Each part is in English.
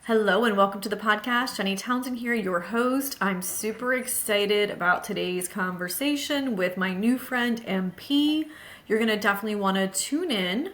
Hello and welcome to the podcast. Alday Townsend here, your host. I'm super excited about today's conversation with my new friend MP. You're going to definitely want to tune in,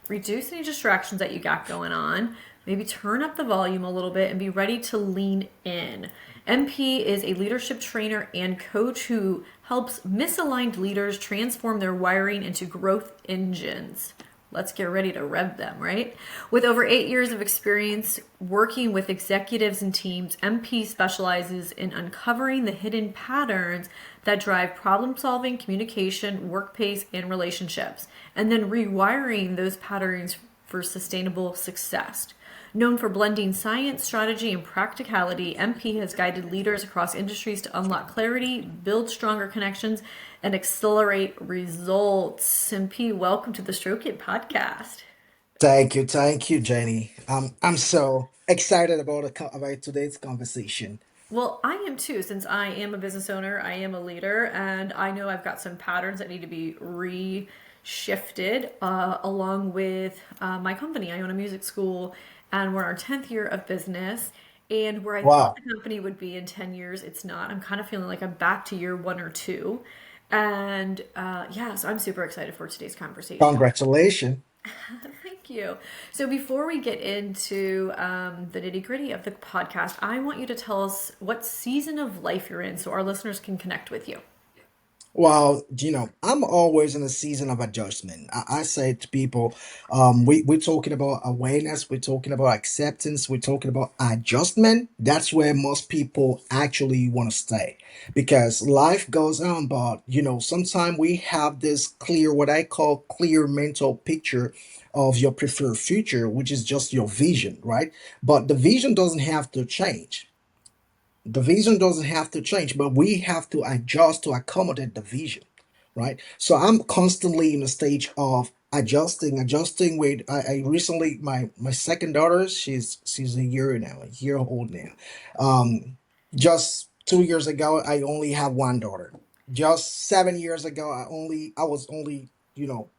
reduce any distractions that you got going on, maybe turn up the volume a little bit and be ready to lean in. MP is a leadership trainer and coach who helps misaligned leaders transform their wiring into growth engines. Let's get ready to rev them, right? With over 8 years of experience working with executives and teams, MP specializes in uncovering the hidden patterns that drive problem solving, communication, work pace, and relationships, and then rewiring those patterns for sustainable success. Known for blending science, strategy, and practicality, MP has guided leaders across industries to unlock clarity, build stronger connections, and accelerate results. MP, welcome to the Stroke It podcast. Thank you, Jenny. I'm so excited about today's conversation. Well, I am too, since I am a business owner, I am a leader, and I know I've got some patterns that need to be reshifted along with my company. I own a music school, and we're in our 10th year of business. And where I thought Wow, the company would be in 10 years, it's not. I'm kind of feeling like I'm back to year one or two. And yeah, so I'm super excited for today's conversation. congratulations. Thank you. So before we get into the nitty gritty of the podcast, I want you to tell us what season of life you're in so our listeners can connect with you. Well, I'm always in a season of adjustment. I say to people, we're talking about awareness, we're talking about acceptance, we're talking about adjustment. That's where most people actually want to stay because life goes on. But, sometimes we have this clear, what I call clear mental picture of your preferred future, which is just your vision, right? But the vision doesn't have to change. The vision doesn't have to change, but we have to adjust to accommodate the vision, right? So I'm constantly in a stage of adjusting with I recently my second daughter, she's a year now, a year old now. Just 2 years ago I only have one daughter. Just 7 years ago I was only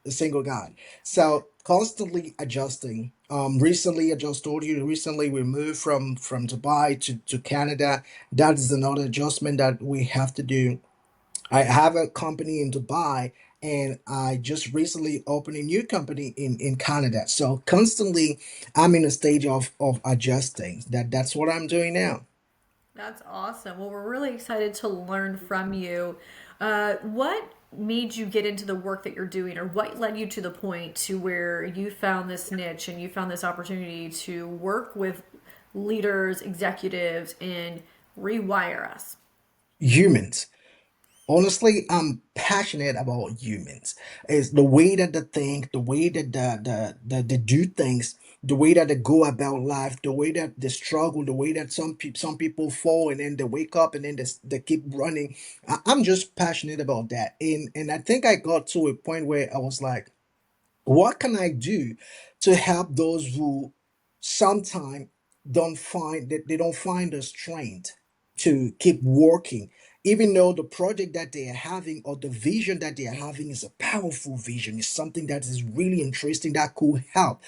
a single guy. So constantly adjusting. Recently I just told you, recently we moved from Dubai to Canada. That is another adjustment that we have to do. I have a company in Dubai, and I just recently opened a new company in Canada. So constantly I'm in a stage of adjusting. That's what I'm doing now. That's awesome. Well, we're really excited to learn from you. What made you get into the work that you're doing, or what led you to the point to where you found this niche and you found this opportunity to work with leaders, executives, and rewire us? Humans. Honestly, I'm passionate about humans. It's the way that they think, the way that they do things, the way that they go about life, the way that they struggle, the way that some people fall and then they wake up and then they keep running. I'm just passionate about that, and I think I got to a point where I was like, what can I do to help those who sometimes don't find that they don't find the strength to keep working, even though the project that they are having or the vision that they are having is a powerful vision, is something that is really interesting that could help,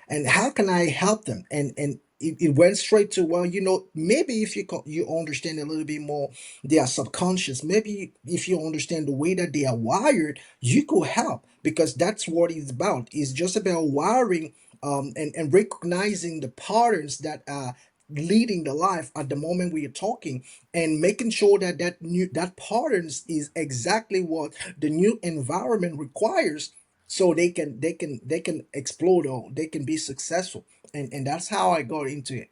and how can I help them? And it went straight to, well, maybe if you understand a little bit more their subconscious, maybe if you understand the way that they are wired, you could help, because that's what it's about. It's just about wiring, and recognizing the patterns that are leading the life at the moment we are talking, and making sure that that patterns is exactly what the new environment requires, so they can explode, or they can be successful. And that's how I got into it.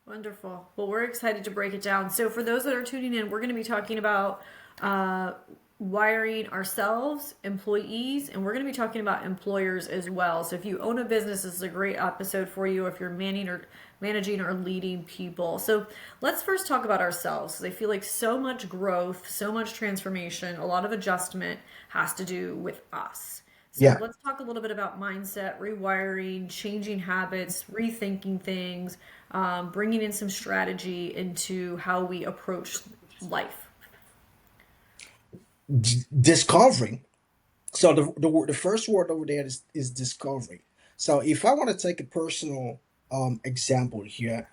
Wonderful. Well, we're excited to break it down. So, for those that are tuning in, we're going to be talking about uh, wiring ourselves, employees, and we're going to be talking about employers as well. So, if you own a business, this is a great episode for you if you're managing or leading people. So, let's first talk about ourselves. I feel like so much growth, so much transformation, a lot of adjustment has to do with us. So Yeah. let's talk a little bit about mindset, rewiring, changing habits, rethinking things, bringing in some strategy into how we approach life. Discovering. So the first word over there is discovery. So if I want to take a personal example here,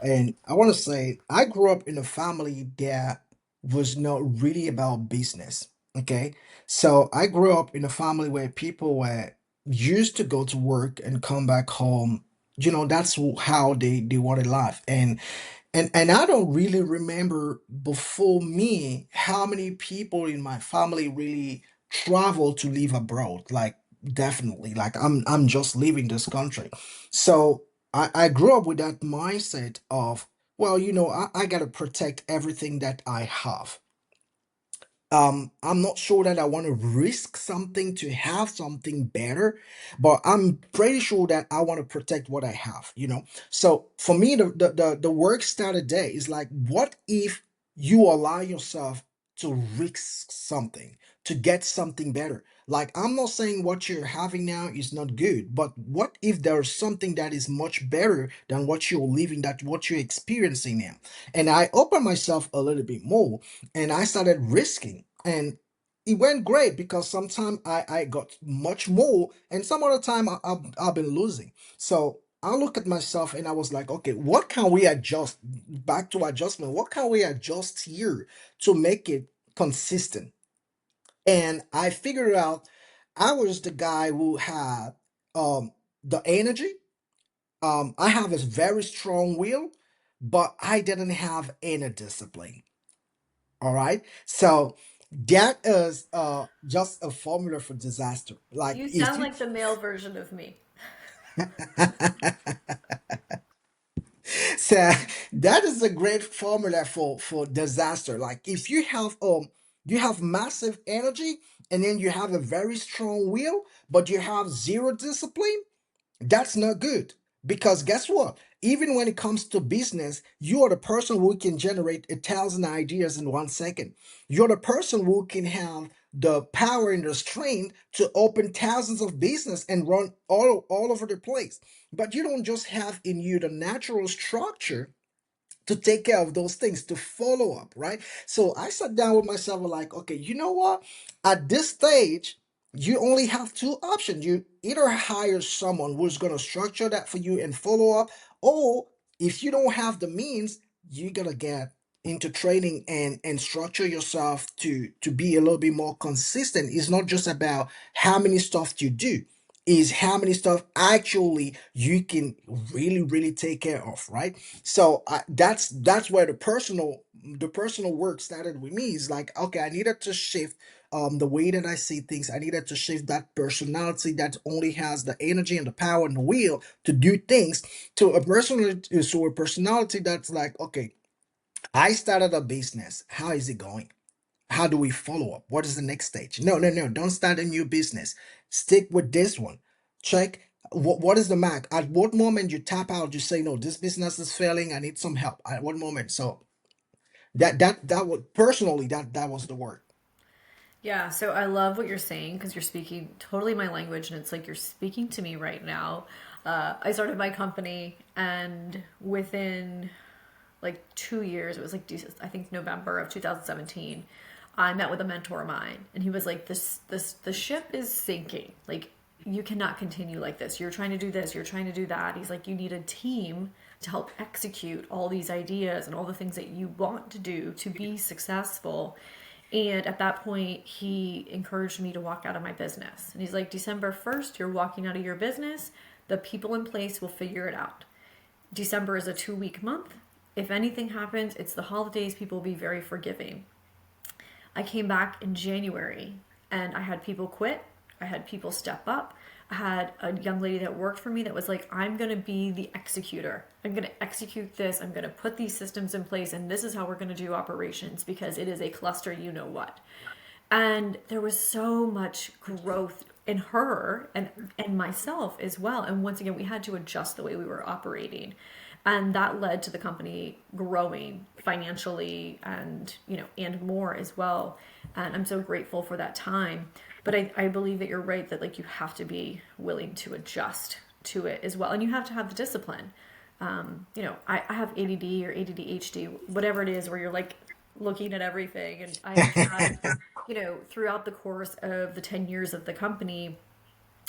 and I want to say I grew up in a family that was not really about business. Okay, so I grew up in a family where people were used to go to work and come back home. That's how they wanted life, and I don't really remember before me how many people in my family really travel to live abroad. Like, definitely, like I'm just leaving this country. So I grew up with that mindset of, well, I gotta protect everything that I have. I'm not sure that I want to risk something to have something better, but I'm pretty sure that I want to protect what I have. So for me, the work started there is like, what if you allow yourself to risk something to get something better? Like, I'm not saying what you're having now is not good, but what if there's something that is much better than what you're living, that what you're experiencing now? And I opened myself a little bit more, and I started risking. And it went great because sometimes I got much more, and some other time I've been losing. So I look at myself and I was like, okay, what can we adjust? Back to adjustment. What can we adjust here to make it consistent? And I figured out I was the guy who had um, the energy. I have a very strong will, but I didn't have any discipline. All right. So that is just a formula for disaster. Like, You if sound you like the male version of me. so that is a great formula for disaster. Like, if you have massive energy, and then you have a very strong will, but you have zero discipline, that's not good. Because guess what? Even when it comes to business, you are the person who can generate 1,000 ideas in 1 second. You're the person who can have the power and the strength to open thousands of business and run all over the place. But you don't just have in you the natural structure to take care of those things, to follow up, right? So I sat down with myself and like, okay, you know what? At this stage, you only have two options. You either hire someone who's going to structure that for you and follow up, or if you don't have the means, you got to get into training and structure yourself to be a little bit more consistent. It's not just about how many stuff you do, is how many stuff actually you can really take care of, right? So that's where the personal work started with me. Is like, okay, I needed to shift the way that I see things. I needed to shift that personality that only has the energy and the power and the will to do things, to a personality that's like, okay, I started a business. How is it going? How do we follow up? What is the next stage? No, no, no. Don't start a new business. Stick with this one. Check what is the mark. At what moment you tap out, you say, no, this business is failing. I need some help. At what moment? So that was personally, that was the word. Yeah, so I love what you're saying because you're speaking totally my language, and it's like you're speaking to me right now. I started my company, and within like 2 years, it was like I think November of 2017, I met with a mentor of mine, and he was like, the ship is sinking. Like, you cannot continue like this. You're trying to do this, you're trying to do that. He's like, you need a team to help execute all these ideas and all the things that you want to do to be successful. And at that point, he encouraged me to walk out of my business. And he's like, December 1st, you're walking out of your business. The people in place will figure it out. December is a 2 week month. If anything happens, it's the holidays. People will be very forgiving. I came back in January and I had people quit. I had people step up. I had a young lady that worked for me that was like, I'm going to be the executor. I'm going to execute this. I'm going to put these systems in place. And this is how we're going to do operations because it is a cluster, you know what. And there was so much growth in her and myself as well. And once again, we had to adjust the way we were operating. And that led to the company growing financially and, and more as well. And I'm so grateful for that time. But I believe that you're right that like you have to be willing to adjust to it as well. And you have to have the discipline. I have ADD or ADDHD, whatever it is, where you're like looking at everything. And I've had, throughout the course of the 10 years of the company,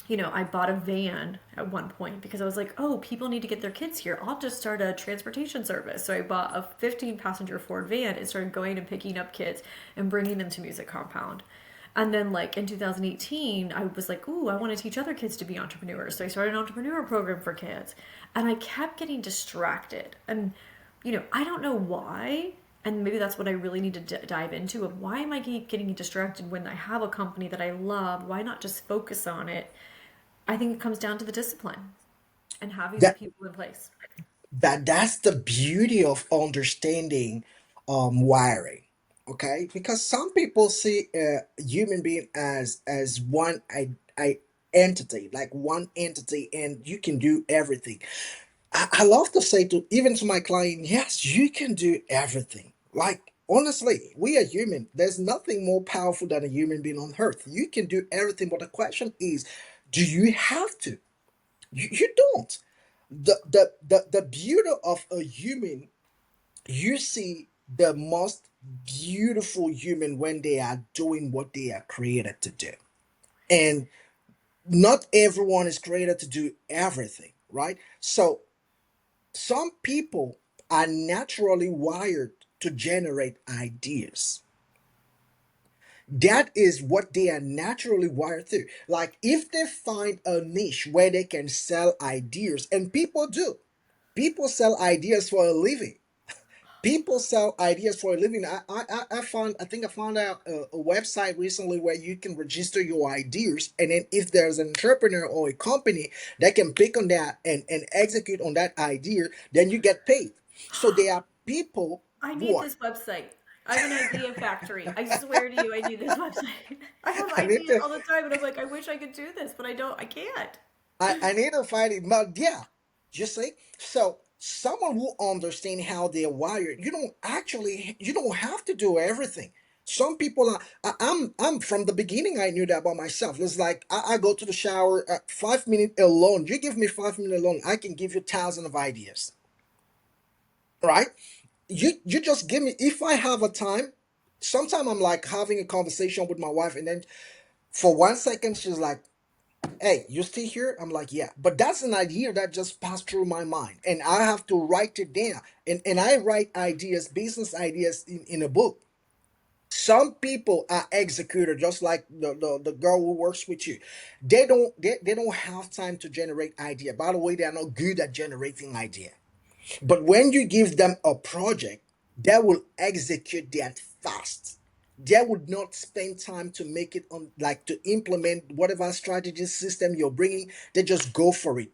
I bought a van at one point because I was like, oh, people need to get their kids here. I'll just start a transportation service. So I bought a 15 passenger Ford van and started going and picking up kids and bringing them to Music Compound. And then, like, in 2018, I was like, ooh, I want to teach other kids to be entrepreneurs. So I started an entrepreneur program for kids. And I kept getting distracted. And, I don't know why. And maybe that's what I really need to dive into of why am I getting distracted when I have a company that I love? Why not just focus on it? I think it comes down to the discipline and having the That people in place. that's the beauty of understanding wiring. Okay, because some people see a human being as one entity, like one entity, and you can do everything. I love to say to even to my client, yes, you can do everything. Like honestly, we are human. There's nothing more powerful than a human being on earth. You can do everything, but the question is, do you have to? You don't. The beauty of a human, you see the most beautiful human when they are doing what they are created to do. And not everyone is created to do everything, right? So some people are naturally wired to generate ideas. That is what they are naturally wired to. Like if they find a niche where they can sell ideas, and people do, people sell ideas for a living. People sell ideas for a living. I think I found out a website recently where you can register your ideas, and then if there's an entrepreneur or a company that can pick on that and execute on that idea, then you get paid. So there are people I who need are. this website. I have an idea factory. I swear to you, I need this website. I have I need ideas to all the time, and I'm like, I wish I could do this, but I don't. I can't. I need to find it. But yeah, you see, so someone who understand how they're wired, you don't have to do everything. Some people are. I'm from the beginning. I knew that about myself. It's like I go to the shower. 5 minutes alone. You give me 5 minutes alone. I can give you thousands of ideas. Right? You just give me. If I have a time, sometimes I'm like having a conversation with my wife, and then for 1 second she's like, hey, you still here? I'm like, yeah. But that's an idea that just passed through my mind. And I have to write it down. And I write ideas, business ideas in a book. Some people are executors, just like the girl who works with you. They don't have time to generate idea. By the way, they are not good at generating idea. But when you give them a project, they will execute that fast. They would not spend time to make it on, like to implement whatever strategy system you're bringing. They just go for it.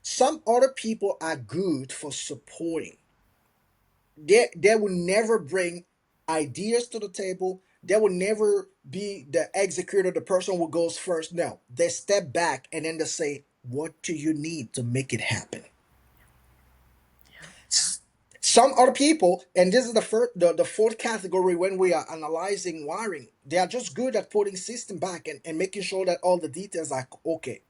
Some other people are good for supporting. They will never bring ideas to the table. They will never be the executor, the person who goes first. No, they step back and then they say, "What do you need to make it happen?" Some other people, and this is the fourth category when we are analyzing wiring, they are just good at putting system back and making sure that all the details are okay.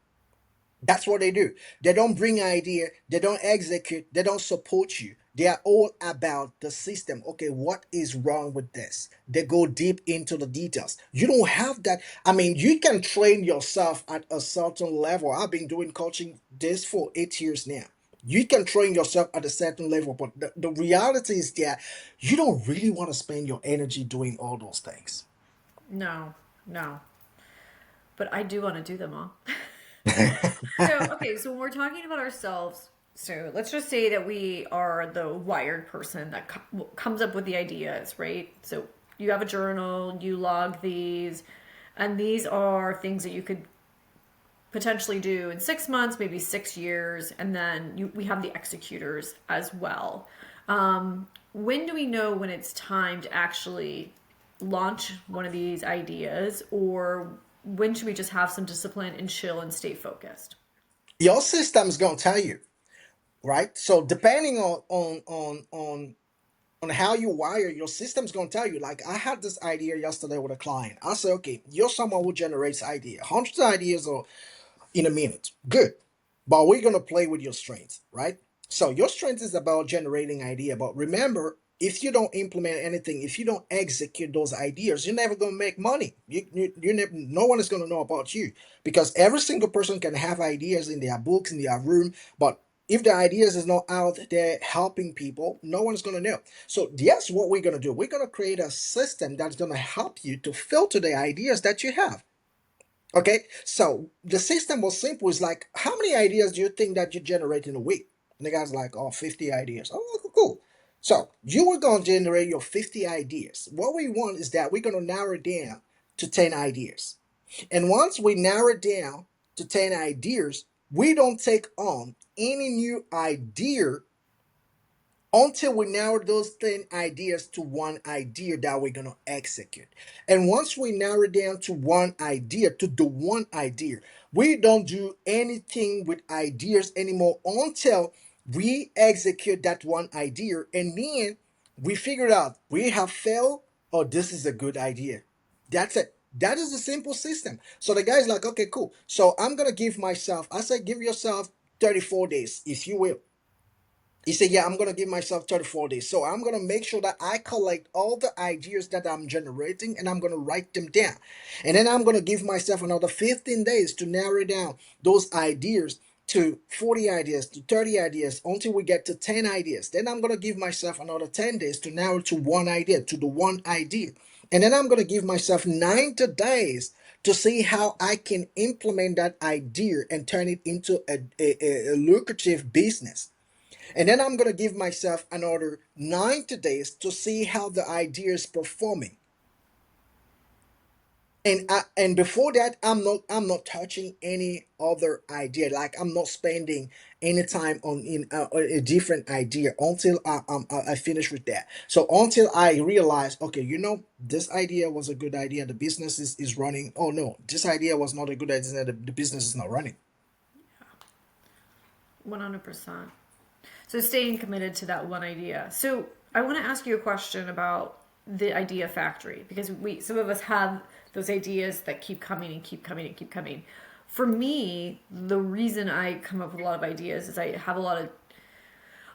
That's what they do. They don't bring idea, they don't execute, they don't support you. They are all about the system. Okay, what is wrong with this? They go deep into the details. You don't have that. I mean, you can train yourself at a certain level. I've been doing coaching this for 8 years now. You can train yourself at a certain level, but the reality is that you don't really want to spend your energy doing all those things. No, no. But I do want to do them all. So, okay, so when we're talking about ourselves, so let's just say that we are the wired person that comes up with the ideas, right? So you have a journal, you log these, and these are things that you could potentially do in 6 months, maybe 6 years, and then we have the executors as well. When do we know when it's time to actually launch one of these ideas, or when should we just have some discipline and chill and stay focused? Your system's gonna tell you, right? So depending on how you wire, your system's gonna tell you. Like I had this idea yesterday with a client. I said, okay, you're someone who generates idea, hundreds of ideas or in a minute. Good. But we're gonna play with your strength, right? So your strength is about generating idea. But remember, if you don't implement anything, if you don't execute those ideas, you're never going to make money. You never, no one is going to know about you, because every single person can have ideas in their books, in their room, but if the ideas is not out there helping people, no one's going to know. So yes, what we're going to do, we're going to create a system that's going to help you to filter the ideas that you have. Okay, so the system was simple. It's like, how many ideas do you think that you generate in a week? And the guy's like, oh, 50 ideas. Oh, cool. So you were going to generate your 50 ideas. What we want is that we're going to narrow it down to 10 ideas. And once we narrow it down to 10 ideas, we don't take on any new idea until we narrow those 10 ideas to one idea that we're going to execute. And once we narrow down to one idea, to the one idea, we don't do anything with ideas anymore until we execute that one idea. And then we figure out we have failed, or this is a good idea. That's it. That is the simple system. So the guy's like, okay, cool. So I'm going to give myself, I said, give yourself 34 days, if you will. He said, yeah, I'm going to give myself 34 days. So I'm going to make sure that I collect all the ideas that I'm generating and I'm going to write them down. And then I'm going to give myself another 15 days to narrow down those ideas to 40 ideas, to 30 ideas, until we get to 10 ideas. Then I'm going to give myself another 10 days to narrow to one idea, to the one idea. And then I'm going to give myself 90 days to see how I can implement that idea and turn it into a lucrative business. And then I'm going to give myself another 90 days to see how the idea is performing. And before that, I'm not touching any other idea. Like, I'm not spending any time on in a different idea until I finish with that. So until I realize, okay, this idea was a good idea, the business is running. Oh no, this idea was not a good idea, the business is not running. 100%. So staying committed to that one idea. So I want to ask you a question about the idea factory, because some of us have those ideas that keep coming and keep coming and keep coming. For me, the reason I come up with a lot of ideas is I have a lot of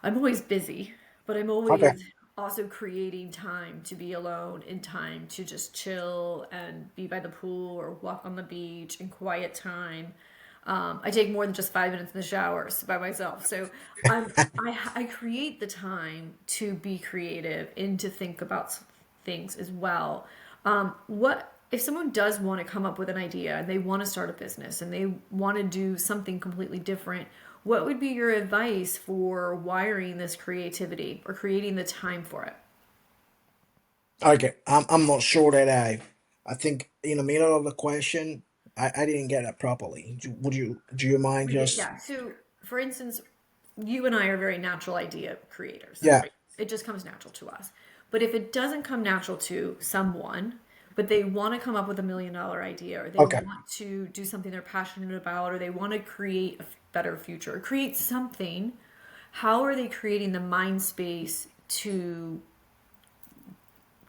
I'm always busy, but I'm Okay. always also creating time to be alone and time to just chill and be by the pool or walk on the beach in quiet time. I take more than just 5 minutes in the showers by myself. So I create the time to be creative and to think about things as well. What if someone does want to come up with an idea and they want to start a business and they want to do something completely different? What would be your advice for wiring this creativity or creating the time for it? Okay, I'm not sure that I think in the middle of the question I didn't get it properly. Do you mind just Yeah. So, for instance, you and I are very natural idea creators, yeah, right? It just comes natural to us. But if it doesn't come natural to someone, but they want to come up with $1 million idea, or they okay, want to do something they're passionate about, or they want to create a better future, or create something, how are they creating the mind space to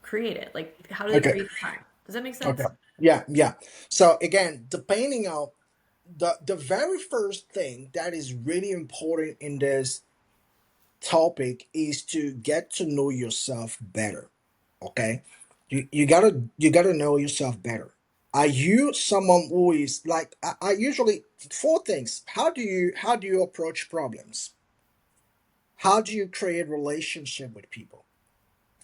create it? Like, how do they okay, create the time? Does that make okay, sense? yeah, yeah. So again, depending on the very first thing that is really important in this topic is to get to know yourself better. Okay, you gotta know yourself better. Are you someone who is like I usually four things? How do you approach problems? How do you create relationship with people?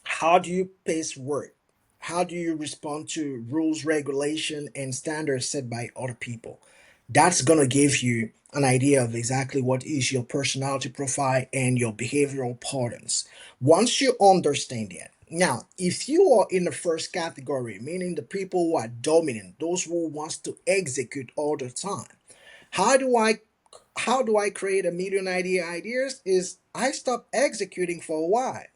How do you pace work? How do you respond to rules, regulation, and standards set by other people? That's gonna give you an idea of exactly what is your personality profile and your behavioral patterns. Once you understand that, now if you are in the first category, meaning the people who are dominant, those who wants to execute all the time, how do I create a million ideas? Is I stop executing for a while,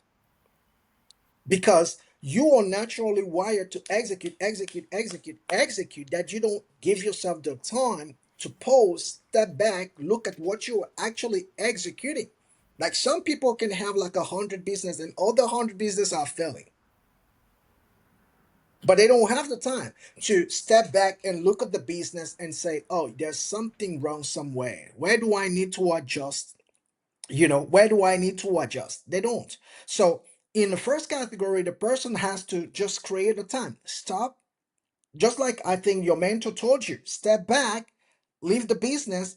because you are naturally wired to execute, execute, execute, execute, that you don't give yourself the time to pause, step back, look at what you are actually executing. Like, some people can have like 100 business and all the 100 business are failing, but they don't have the time to step back and look at the business and say, oh, there's something wrong somewhere. Where do I need to adjust? Where do I need to adjust? They don't. So in the first category, the person has to just create a time. Stop. Just like I think your mentor told you, step back, leave the business.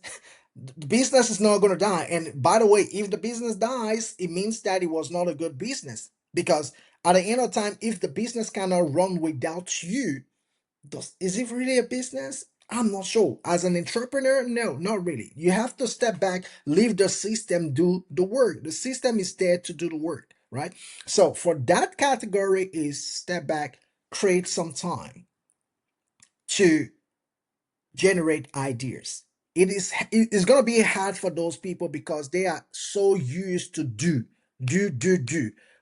The business is not going to die. And by the way, if the business dies, it means that it was not a good business. Because at the end of time, if the business cannot run without you, is it really a business? I'm not sure. As an entrepreneur, no, not really. You have to step back, leave the system do the work. The system is there to do the work, right? So for that category is step back, create some time to generate ideas. It is going to be hard for those people because they are so used to do,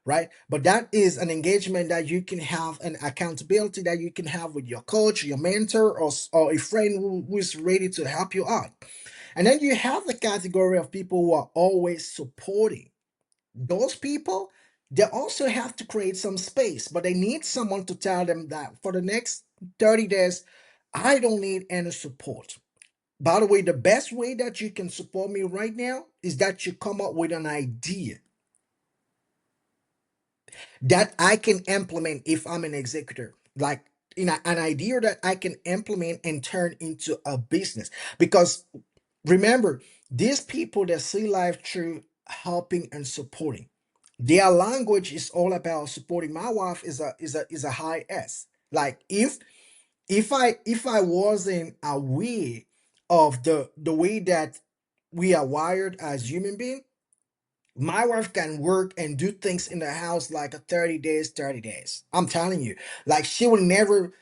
right? But that is an engagement that you can have, an accountability that you can have with your coach, your mentor, or a friend who is ready to help you out. And then you have the category of people who are always supporting. Those people, they also have to create some space, but they need someone to tell them that for the next 30 days, I don't need any support. By the way, the best way that you can support me right now is that you come up with an idea that I can implement if I'm an executor. Like, an idea that I can implement and turn into a business. Because remember, these people that see life through helping and supporting. Their language is all about supporting. My wife is a high S. Like if I wasn't aware of the way that we are wired as human beings, my wife can work and do things in the house like a 30 days, 30 days. I'm telling you. Like she would never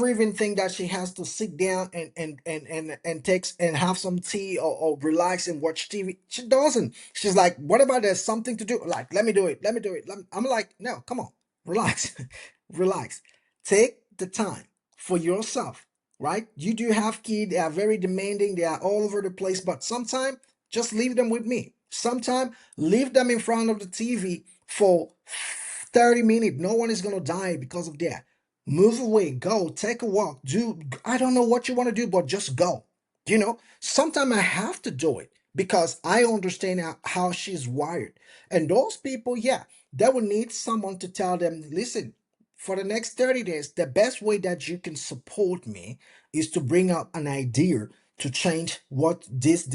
even think that she has to sit down and takes and have some tea or relax and watch TV. She doesn't. She's like, what about there's something to do? Like, let me do it. Let me do it. I'm like, no, come on. Relax. Relax. Take the time for yourself, right? You do have kids, they are very demanding, they are all over the place, but sometimes just leave them with me. Sometimes leave them in front of the TV for 30 minutes. No one is going to die because of that. Move away, go, take a walk, I don't know what you want to do, but just go. Sometimes I have to do it because I understand how she's wired. And those people, yeah, they will need someone to tell them, listen, for the next 30 days, the best way that you can support me is to bring up an idea to change what this.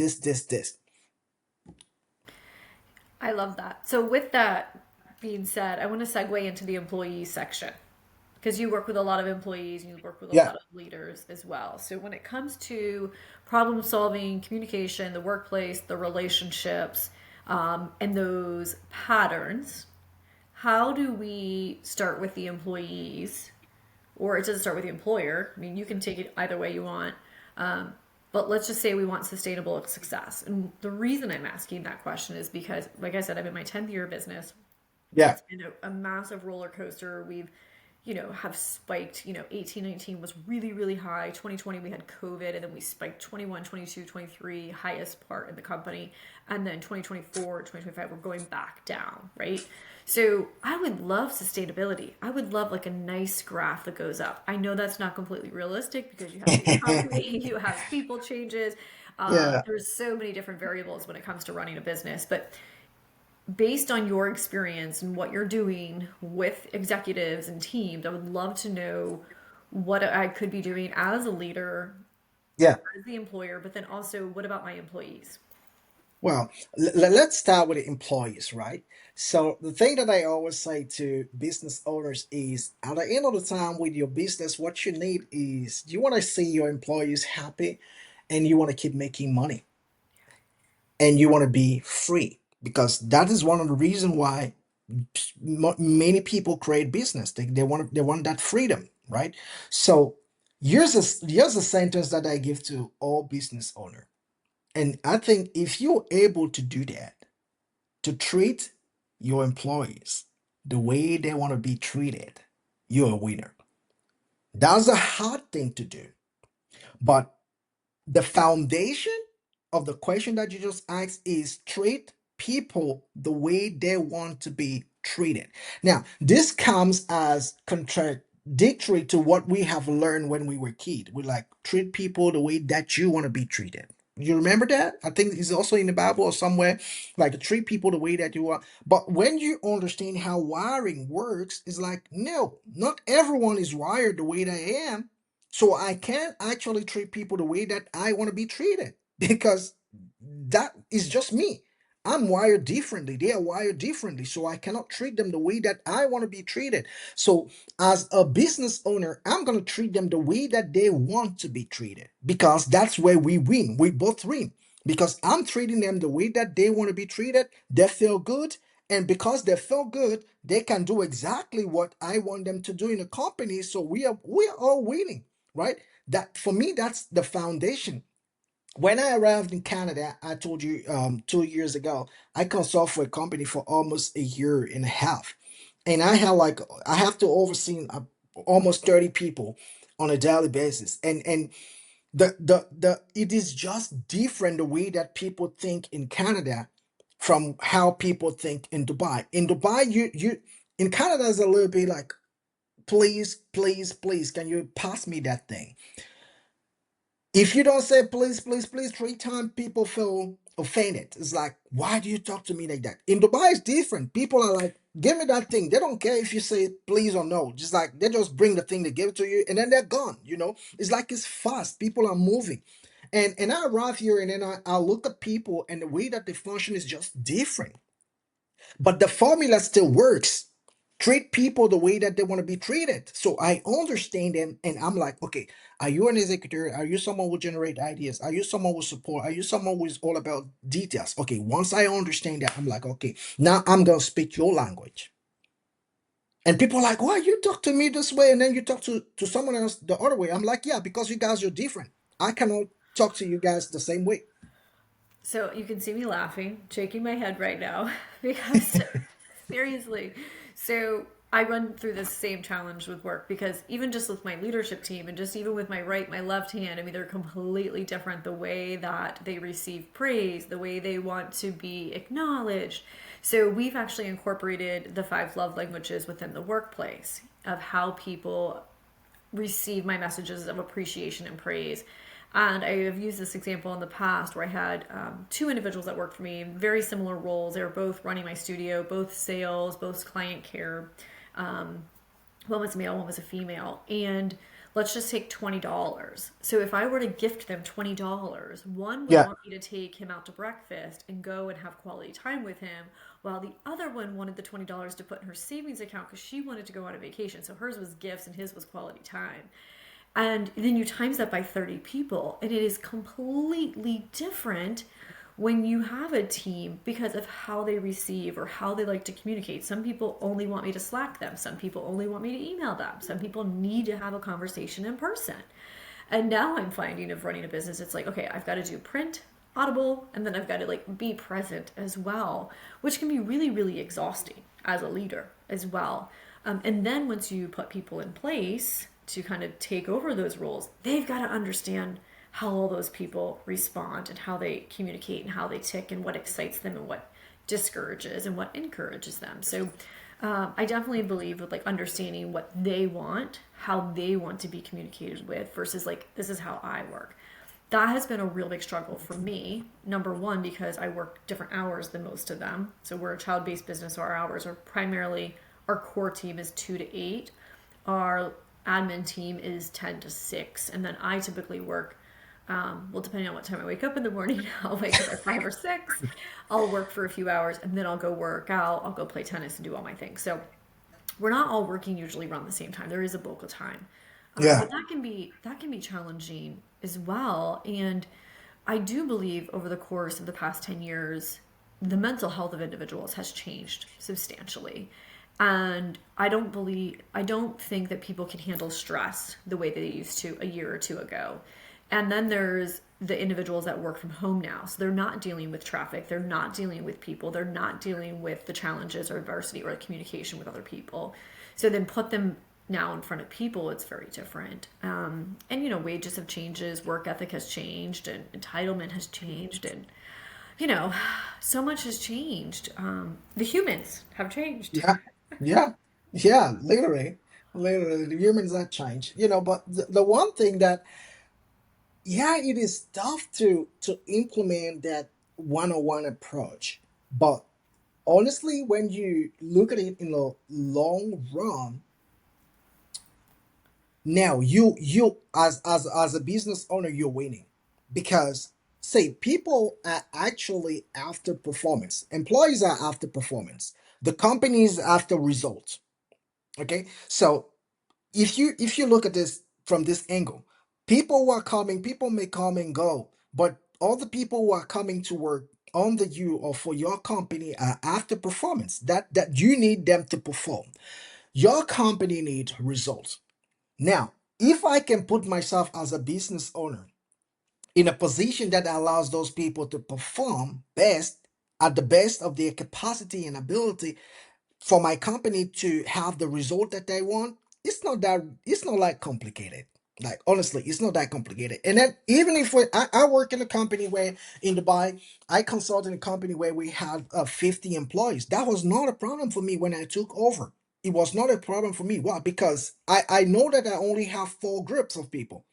I love that. So, with that being said, I want to segue into the employee section because you work with a lot of employees and you work with a Yeah, lot of leaders as well. So, when it comes to problem solving, communication, the workplace, the relationships, and those patterns, how do we start with the employees, or it doesn't start with the employer? I mean, you can take it either way you want. Um, but let's just say we want sustainable success. And the reason I'm asking that question is because, like I said, I'm in my 10th year of business. yeah, It's been a massive roller coaster. We've, have spiked, 18, 19 was really, really high. 2020, we had COVID, and then we spiked 21, 22, 23, highest part in the company. And then 2024, 2025, we're going back down, right? So I would love sustainability. I would love like a nice graph that goes up. I know that's not completely realistic because you have the economy, you have people changes. yeah, There's so many different variables when it comes to running a business. But based on your experience and what you're doing with executives and teams, I would love to know what I could be doing as a leader, yeah. as the employer, but then also what about my employees? Well, let's start with the employees, right? So the thing that I always say to business owners is, at the end of the time with your business, what you need is you want to see your employees happy, and you want to keep making money, and you want to be free, because that is one of the reasons why many people create business. They want that freedom, right? So here's a sentence that I give to all business owner. And I think if you're able to do that, to treat your employees the way they want to be treated, you're a winner. That's a hard thing to do. But the foundation of the question that you just asked is treat people the way they want to be treated. Now, this comes as contradictory to what we have learned when we were kids. We like treat people the way that you want to be treated. You remember that? I think it's also in the Bible or somewhere, like to treat people the way that you are. But when you understand how wiring works, it's like, no, not everyone is wired the way that I am. So I can't actually treat people the way that I want to be treated because that is just me. I'm wired differently. They are wired differently. So I cannot treat them the way that I want to be treated. So as a business owner, I'm going to treat them the way that they want to be treated because that's where we win. We both win because I'm treating them the way that they want to be treated. They feel good. And because they feel good, they can do exactly what I want them to do in the company. So we are all winning, right? That for me, that's the foundation. When I arrived in Canada, I told you 2 years ago, I consult for a company for almost a year and a half, and I have to oversee almost 30 people on a daily basis, and the it is just different the way that people think in Canada from how people think in Dubai. In Dubai, you in Canada is a little bit like, please, please, please, can you pass me that thing? If you don't say please, please, please 3 times, people feel offended. It's like, why do you talk to me like that? In Dubai, it's different. People are like, give me that thing. They don't care if you say please or no. Just like they just bring the thing, they give it to you, and then they're gone. It's like it's fast. People are moving. And I arrive here and then I look at people and the way that they function is just different. But the formula still works. Treat people the way that they want to be treated. So I understand them and I'm like, okay, are you an executor? Are you someone who generate ideas? Are you someone who support? Are you someone who is all about details? Okay, once I understand that, I'm like, okay, now I'm gonna speak your language. And people are like, why you talk to me this way and then you talk to someone else the other way? I'm like, yeah, because you guys are different. I cannot talk to you guys the same way. So you can see me laughing, shaking my head right now because seriously. So I run through this same challenge with work because even just with my leadership team and just even with my right, my left hand, I mean, they're completely different. The way that they receive praise, the way they want to be acknowledged. So we've actually incorporated the 5 love languages within the workplace of how people receive my messages of appreciation and praise. And I have used this example in the past where I had 2 individuals that worked for me, very similar roles. They were both running my studio, both sales, both client care. Um, One was a male, one was a female. And let's just take $20. So if I were to gift them $20, one would Yeah. want me to take him out to breakfast and go and have quality time with him, while the other one wanted the $20 to put in her savings account because she wanted to go on a vacation. So hers was gifts and his was quality time. And then you times that by 30 people, and it is completely different when you have a team because of how they receive or how they like to communicate. Some people only want me to Slack them, some people only want me to email them, some people need to have a conversation in person. And now I'm finding of running a business, it's like, okay, I've got to do print, audible, and then I've got to like be present as well, which can be really, really exhausting as a leader as well. And then once you put people in place to kind of take over those roles, they've got to understand how all those people respond and how they communicate and how they tick and what excites them and what discourages and what encourages them. So I definitely believe with like understanding what they want, how they want to be communicated with versus like, this is how I work. That has been a real big struggle for me. Number one, because I work different hours than most of them. So we're a child based business, so our hours are primarily, our core team is 2 to 8. Our admin team is 10 to 6. And then I typically work, well, depending on what time I wake up in the morning, I'll wake up at 5 or 6. I'll work for a few hours and then I'll go work out. I'll go play tennis and do all my things. So we're not all working usually around the same time. There is a bulk of time, Yeah. but that can be challenging as well. And I do believe over the course of the past 10 years, the mental health of individuals has changed substantially. And I don't think that people can handle stress the way they used to a year or two ago. And then there's the individuals that work from home now. So they're not dealing with traffic, they're not dealing with people, they're not dealing with the challenges or adversity or communication with other people. So then put them now in front of people, it's very different. And wages have changes, work ethic has changed, and entitlement has changed, and you know, so much has changed. The humans have changed. Yeah. Yeah. Yeah. Literally. Literally, the humans that change. But the one thing that Yeah, it is tough to implement that one-on-one approach. But honestly, when you look at it in the long run, now you as a business owner, you're winning because say people are actually after performance. Employees are after performance. The company is after results. Okay, so if you look at this from this angle, people may come and go, but all the people who are coming to work under you or for your company are after performance. That you need them to perform. Your company needs results. Now, if I can put myself as a business owner in a position that allows those people to perform best at the best of their capacity and ability, for my company to have the result that they want, it's not like complicated. Like honestly, it's not that complicated. And then even if I work in a company where in Dubai, I consult in a company where we had 50 employees. That was not a problem for me when I took over. It was not a problem for me. Why? Because I know that I only have four groups of people.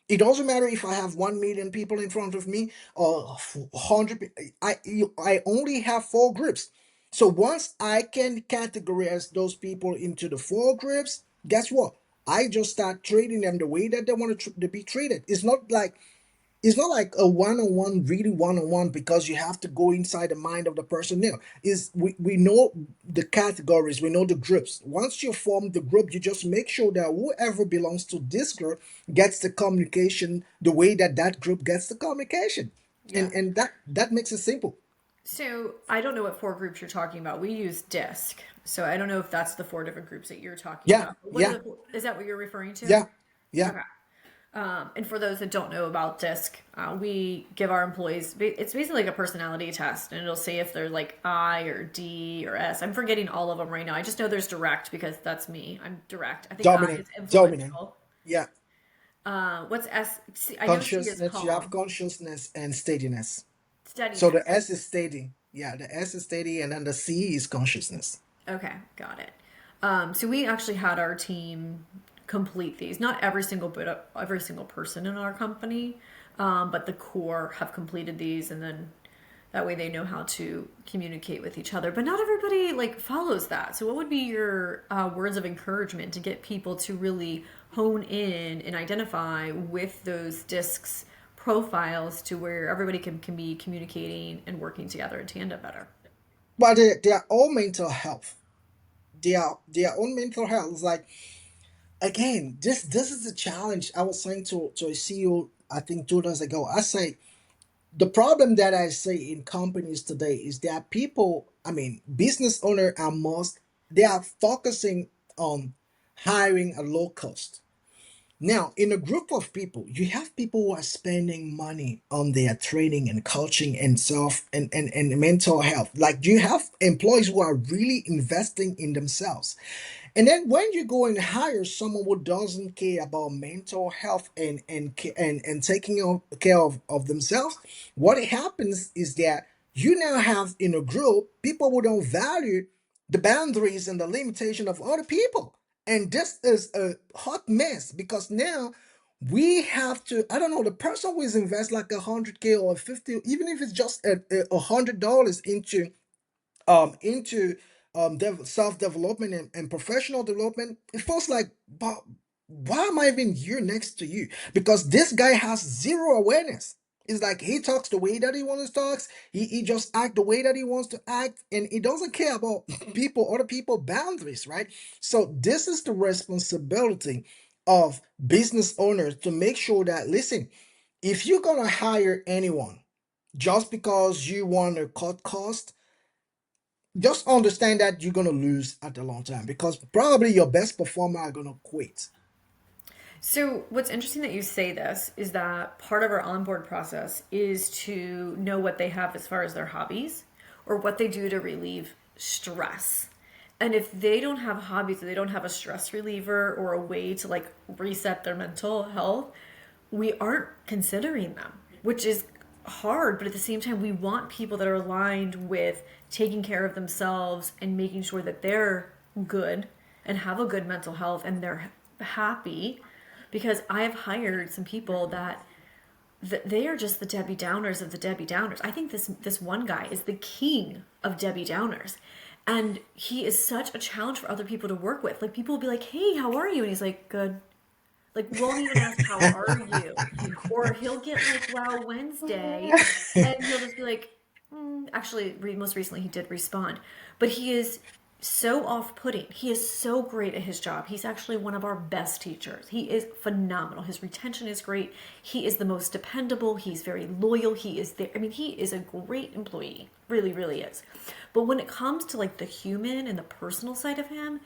It doesn't matter if I have 1 million people in front of me or 100. I only have four groups. So once I can categorize those people into the four groups, guess what? I just start treating them the way that they want to be treated. It's not like a one-on-one, really one-on-one, because you have to go inside the mind of the person. No, is we know the categories, we know the groups. Once you form the group, you just make sure that whoever belongs to this group gets the communication the way that that group gets the communication, Yeah. and that makes it simple. So I don't know what four groups you're talking about. We use DISC. So I don't know if that's the four different groups that you're talking Yeah, about. What are yeah, the, is that what you're referring to? yeah, yeah. Okay. And for those that don't know about DISC, we give our employees, it's basically like a personality test, and it'll say if they're like I or D or S. I'm forgetting all of them right now. I just know there's direct because that's me. I'm direct. I think I is Dominant, dominant. influential. Yeah, What's S? I know C is consciousness. You have calm. consciousness and steadiness. So the Steadiness. S is steady. Yeah, the S is steady, and then the C is consciousness. Okay, got it. So we actually had our team complete these. Not every single but every single person in our company, but the core have completed these, and then that way they know how to communicate with each other. But not everybody like follows that. So what would be your words of encouragement to get people to really hone in and identify with those discs profiles to where everybody can be communicating and working together in tandem better? But they are all mental health. Their own mental health. It's like again, this is the challenge. I was saying to a CEO, I think 2 days ago. I say the problem that I say in companies today is that people, I mean, business owner are most they are focusing on hiring at low cost. Now, in a group of people, you have people who are spending money on their training and coaching and self and mental health. Like you have employees who are really investing in themselves. And then when you go and hire someone who doesn't care about mental health and taking care of themselves, what happens is that you now have in a group people who don't value the boundaries and the limitation of other people. And this is a hot mess because now we have to, I don't know, the person who is invest like 100K or 50, even if it's just $100 into self development and professional development, it feels like, but why am I even here next to you? Because this guy has zero awareness. It's like he talks the way that he wants to talk. He just act the way that he wants to act, and he doesn't care about people, other people boundaries, right? So this is the responsibility of business owners to make sure that listen, if you're gonna hire anyone just because you want to cut costs, just understand that you're gonna lose at the long time because probably your best performer are gonna quit. So, what's interesting that you say this is that part of our onboard process is to know what they have as far as their hobbies or what they do to relieve stress. And if they don't have hobbies or they don't have a stress reliever or a way to like reset their mental health, we aren't considering them, which is hard. But at the same time, we want people that are aligned with taking care of themselves and making sure that they're good and have a good mental health and they're happy, because I've hired some people that they are just the Debbie Downers of the Debbie Downers. I think this one guy is the king of Debbie Downers. And he is such a challenge for other people to work with. Like people will be like, "Hey, how are you?" And he's like, "Good." Like won't even ask, "How are you?" Or he'll get like, "Wow, Wednesday," and he'll just be like, actually, most recently he did respond, but he is so off-putting. He is so great at his job. He's actually one of our best teachers. He is phenomenal. His retention is great. He is the most dependable. He's very loyal. He is there. I mean, he is a great employee. Really, really is. But when it comes to like the human and the personal side of him,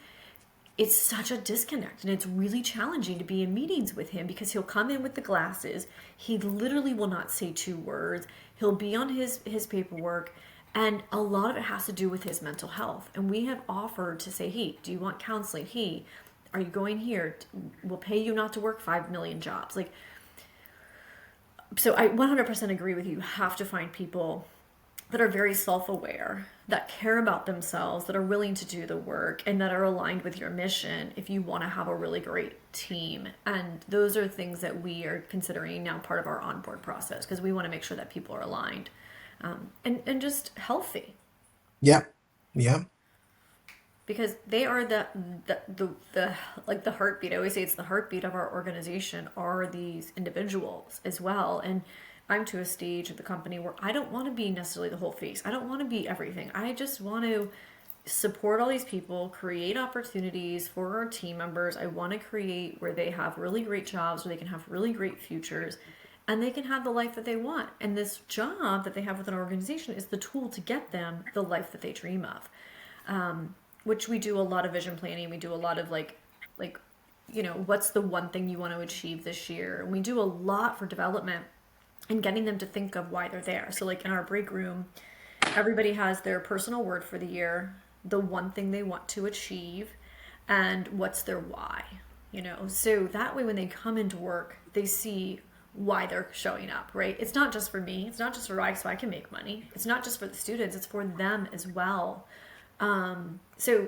it's such a disconnect, and it's really challenging to be in meetings with him because he'll come in with the glasses. He literally will not say two words. He'll be on his paperwork, and a lot of it has to do with his mental health. And we have offered to say, "Hey, do you want counseling? Hey, are you going here? We'll pay you not to work 5 million jobs." Like, so I 100% agree with you. You have to find people that are very self-aware, that care about themselves, that are willing to do the work, and that are aligned with your mission if you want to have a really great team. And those are things that we are considering now part of our onboard process because we want to make sure that people are aligned, and just healthy, Yeah, yeah. because they are the like the heartbeat. I always say it's the heartbeat of our organization are these individuals as well. And I'm to a stage of the company where I don't want to be necessarily the whole face. I don't want to be everything. I just want to support all these people, create opportunities for our team members. I want to create where they have really great jobs, where they can have really great futures, and they can have the life that they want. And this job that they have with an organization is the tool to get them the life that they dream of. Which we do a lot of vision planning. We do a lot of like, what's the one thing you want to achieve this year? And we do a lot for development and getting them to think of why they're there. So like in our break room, everybody has their personal word for the year, the one thing they want to achieve, and what's their why, So that way when they come into work, they see why they're showing up, right? It's not just for me. It's not just for I, so I can make money. It's not just for the students. It's for them as well. So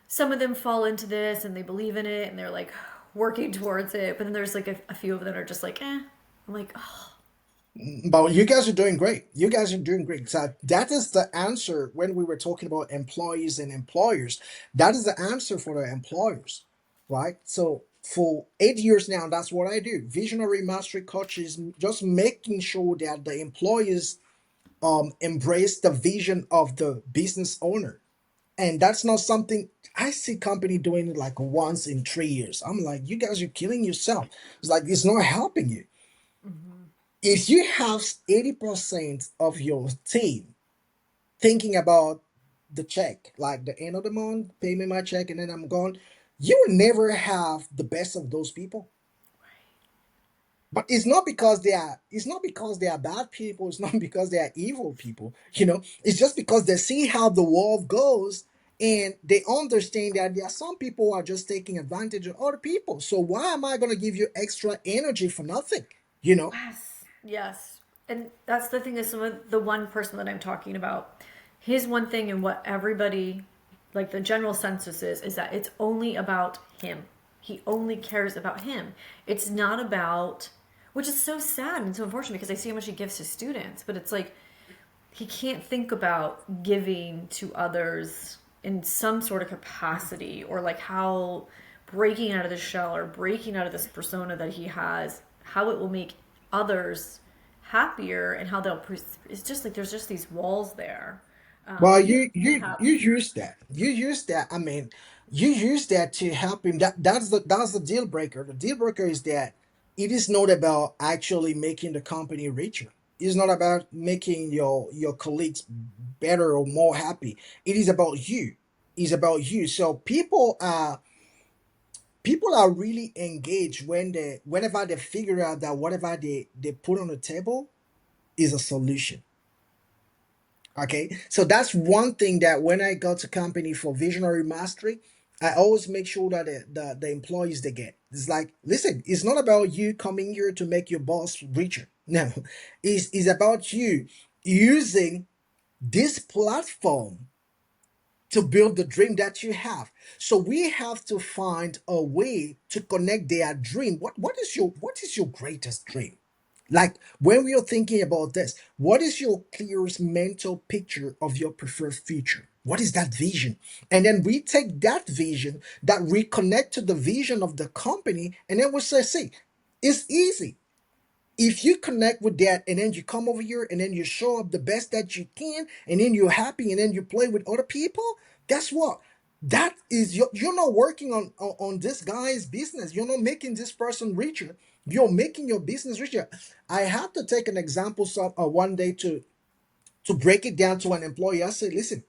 some of them fall into this and they believe in it and they're like working towards it. But then there's like a few of them that are just like, eh. I'm like, oh, But you guys are doing great. You guys are doing great. So that is the answer when we were talking about employees and employers. That is the answer for the employers, right? So for 8 years now, that's what I do. Visionary mastery coaches, just making sure that the employees embrace the vision of the business owner. And that's not something I see company doing it like once in 3 years. I'm like, you guys are killing yourself. It's like it's not helping you. If you have 80% of your team thinking about the check, like the end of the month, pay me my check and then I'm gone, you will never have the best of those people. But it's not because they are bad people, it's not because they are evil people, it's just because they see how the world goes and they understand that there are some people who are just taking advantage of other people. So why am I going to give you extra energy for nothing? You know? yes, yes. And that's the thing is some of the one person that I'm talking about, his one thing and what everybody, like the general census is that it's only about him. He only cares about him. It's not about, which is so sad and so unfortunate because I see how much he gives to students, but it's like he can't think about giving to others in some sort of capacity or like how breaking out of the shell or breaking out of this persona that he has, how it will make others happier and how it's just like there's just these walls there. Well, You you can't you have. you use that. You use that. I mean, you use that to help him. That's the deal breaker. The deal breaker is that it is not about actually making the company richer. It's not about making your colleagues better or more happy. It is about you. It's about you. So people are really engaged whenever they figure out that whatever they put on the table is a solution. Okay, so that's one thing that when I go to company for visionary mastery, I always make sure that the employees they get. It's like, listen, it's not about you coming here to make your boss richer. No, it's about you using this platform to build the dream that you have. So we have to find a way to connect their dream. What is your greatest dream? Like when we are thinking about this, what is your clearest mental picture of your preferred future? What is that vision? And then we take that vision, that reconnect to the vision of the company, and then we say, see, it's easy. If you connect with that and then you come over here and then you show up the best that you can and then you're happy and then you play with other people, guess what? That is you're not working on this guy's business. You're not making this person richer. You're making your business richer. I have to take an example one day to break it down to an employee. I say, listen,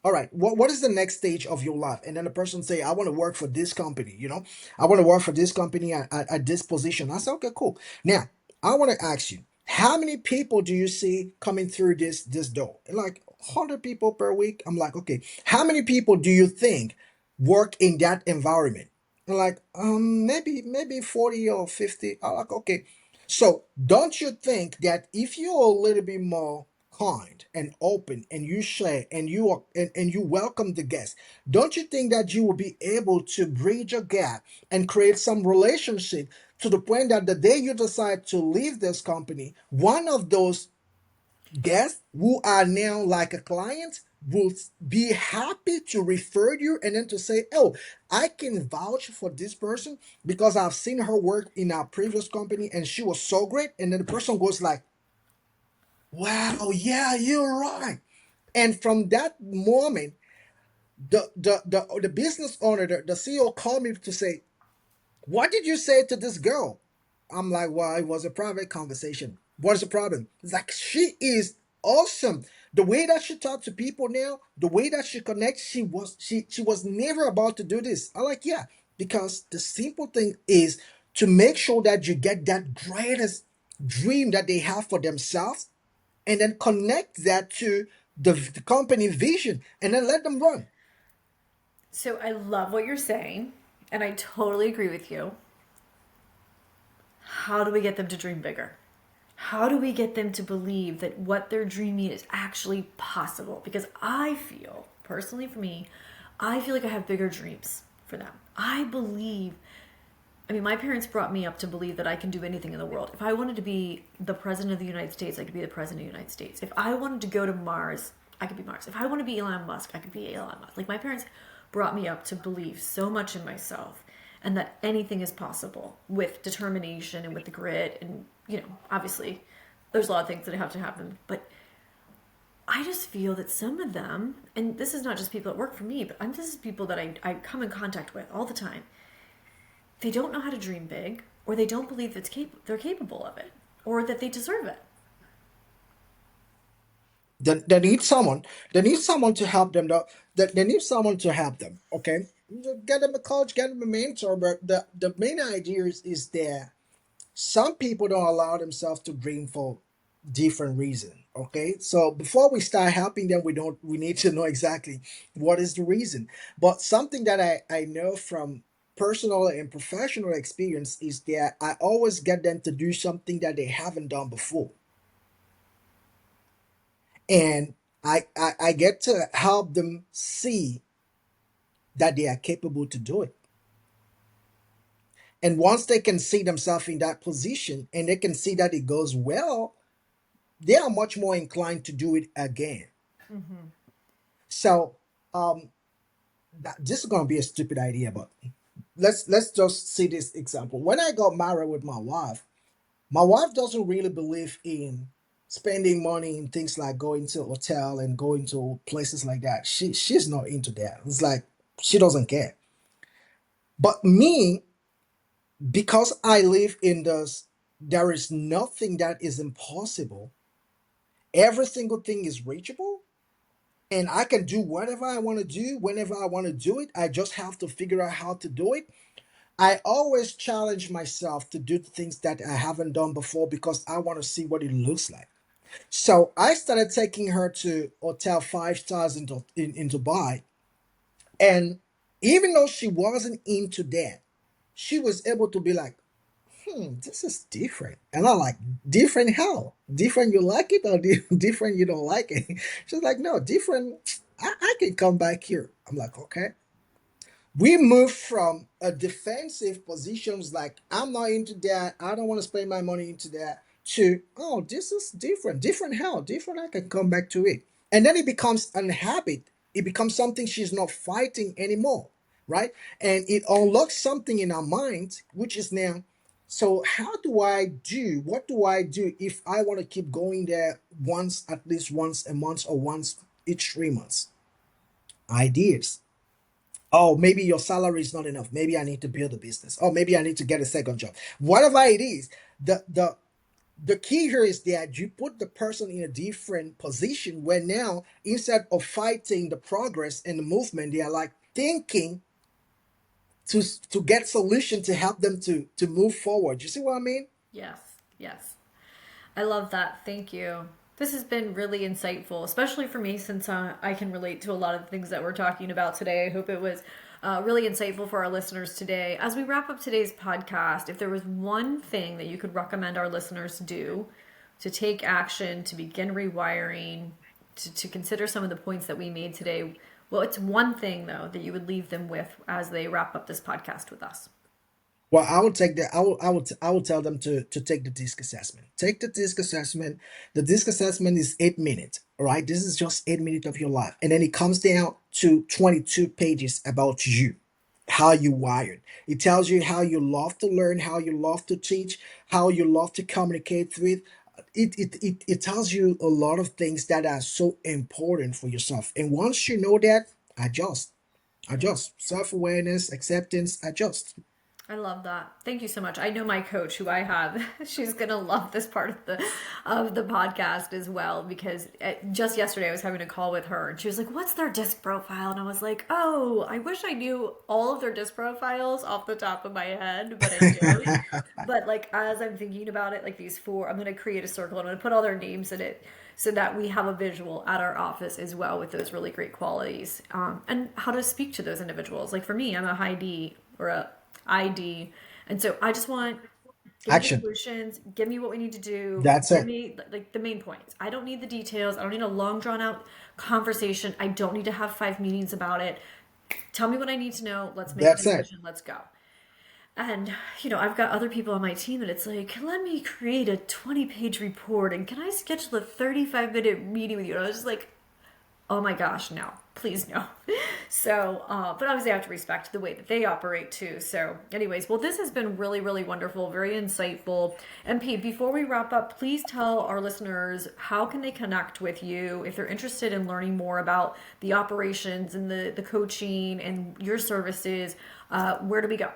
all right, what is the next stage of your life? And then the person say, I want to work for this company, I want to work for this company at this position. I say, okay, cool. Now I want to ask you, how many people do you see coming through this door? And like 100 people per week. I'm like, okay, how many people do you think work in that environment? And like, maybe 40 or 50. I'm like, okay, so don't you think that if you're a little bit more kind and open and you share and and you welcome the guests, don't you think that you will be able to bridge a gap and create some relationship to the point that the day you decide to leave this company, one of those guests who are now like a client will be happy to refer you and then to say, oh, I can vouch for this person because I've seen her work in our previous company and she was so great. And then the person goes like, wow, yeah, you're right. And from that moment, the business owner, the CEO called me to say, what did you say to this girl? I'm like, well, it was a private conversation. What is the problem? It's like, she is awesome. The way that she talks to people now, the way that she connects, she was never about to do this. I'm like, yeah, because the simple thing is to make sure that you get that greatest dream that they have for themselves and then connect that to the company vision and then let them run. So I love what you're saying, and I totally agree with you. How do we get them to dream bigger? How do we get them to believe that what they're dreaming is actually possible? Because I feel, personally for me, I feel like I have bigger dreams for them. I mean, my parents brought me up to believe that I can do anything in the world. If I wanted to be the president of the United States, I could be the president of the United States. If I wanted to go to Mars, I could be Mars. If I want to be Elon Musk, I could be Elon Musk. Like, my parents brought me up to believe so much in myself and that anything is possible with determination and with the grit. And, obviously, there's a lot of things that have to happen. But I just feel that some of them, and this is not just people that work for me, but this is people that I come in contact with all the time, they don't know how to dream big, or they don't believe they're capable of it, or that they deserve it. They need someone. They need someone to help them. They need someone to help them. Okay, get them a coach, get them a mentor. But the main idea is there. Some people don't allow themselves to dream for different reasons. Okay, so before we start helping them, we need to know exactly what is the reason. But something that I know from personal and professional experience is that I always get them to do something that they haven't done before, and I get to help them see that they are capable to do it. And once they can see themselves in that position and they can see that it goes well, they are much more inclined to do it again. So this is gonna be a stupid idea, but let's just see this example. When I got married with my wife doesn't really believe in spending money in things like going to a hotel and going to places like that. She's not into that. It's like she doesn't care. But me, because I live in this, there is nothing that is impossible. Every single thing is reachable, and I can do whatever I want to do whenever I want to do it. I just have to figure out how to do it. I always challenge myself to do things that I haven't done before because I want to see what it looks like. So I started taking her to Hotel 5 stars in Dubai, and even though she wasn't into that, she was able to be like, this is different. And I'm like, different how? Different you like it or different you don't like it? She's like, no, different. I can come back here. I'm like, okay. We moved from a defensive positions like I'm not into that. I don't want to spend my money into that to, oh, this is different. Different how? Different, I can come back to it. And then it becomes a habit. It becomes something she's not fighting anymore, right? And it unlocks something in our minds, which is now, so how do I do? What do I do if I want to keep going there once, at least once a month or once each 3 months? Ideas. Oh, maybe your salary is not enough. Maybe I need to build a business. Oh, maybe I need to get a second job. Whatever it is, the key here is that you put the person in a different position where now instead of fighting the progress and the movement, they are like thinking to get solution to help them to move forward. You see what I mean? Yes, yes. I love that. Thank you. This has been really insightful, especially for me since I can relate to a lot of the things that we're talking about today. I hope it was really insightful for our listeners today. As we wrap up today's podcast, if there was one thing that you could recommend our listeners do to take action, to begin rewiring, to consider some of the points that we made today, well, it's one thing, though, that you would leave them with as they wrap up this podcast with us. Well, I would take the I would tell them to take the disc assessment. Take the disc assessment. The disc assessment is 8 minutes. All right, this is just 8 minutes of your life, and then it comes down to 22 pages about you, how you wired. It tells you how you love to learn, how you love to teach, how you love to communicate with. It tells you a lot of things that are so important for yourself. And once you know that, adjust, Yeah. adjust. Self awareness, acceptance, adjust. I love that. Thank you so much. I know my coach who I have, she's going to love this part of the podcast as well because just yesterday I was having a call with her and she was like, "What's their disc profile?" And I was like, "Oh, I wish I knew all of their disc profiles off the top of my head, but I don't." But like as I'm thinking about it, like these four, I'm going to create a circle. I'm going to put all their names in it so that we have a visual at our office as well with those really great qualities and how to speak to those individuals. Like for me, I'm a high D or a ID. And so I just want, give me the Action. solutions, give me what we need to do, That's give it. me like the main points. I don't need the details. I don't need a long drawn out conversation. I don't need to have 5 meetings about it. Tell me what I need to know. Let's make a That's it. decision. Let's go. And, I've got other people on my team and it's like, let me create a 20-page report and can I schedule a 35-minute meeting with you? And I was just like, oh my gosh, no, please no. So, but obviously I have to respect the way that they operate too. So anyways, well, this has been really, really wonderful, very insightful. MP, before we wrap up, please tell our listeners, how can they connect with you if they're interested in learning more about the operations and the coaching and your services? Where do we go?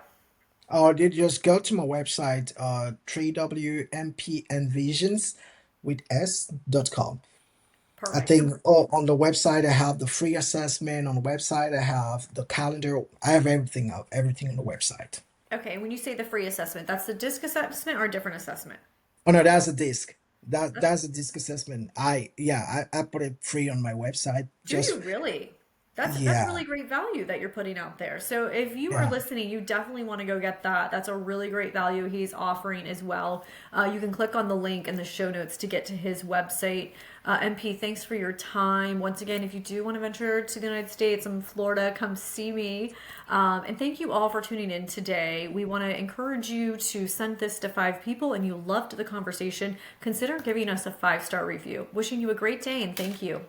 Did just go to my website, 3WMPenvisions with s.com. I Perfect. think on the website I have the free assessment. On the website I have the calendar. I have everything on the website. Okay, when you say the free assessment, that's the disc assessment or a different assessment? Oh no, that's a disc. That's a disc assessment. I put it free on my website. Do you Just really? That's yeah, really great value that you're putting out there. So if you are yeah. listening, you definitely want to go get that. That's a really great value he's offering as well. You can click on the link in the show notes to get to his website. MP, thanks for your time. Once again, if you do want to venture to the United States, I'm in Florida, come see me. And thank you all for tuning in today. We want to encourage you to send this to 5 people and you loved the conversation. Consider giving us a 5-star review. Wishing you a great day and thank you.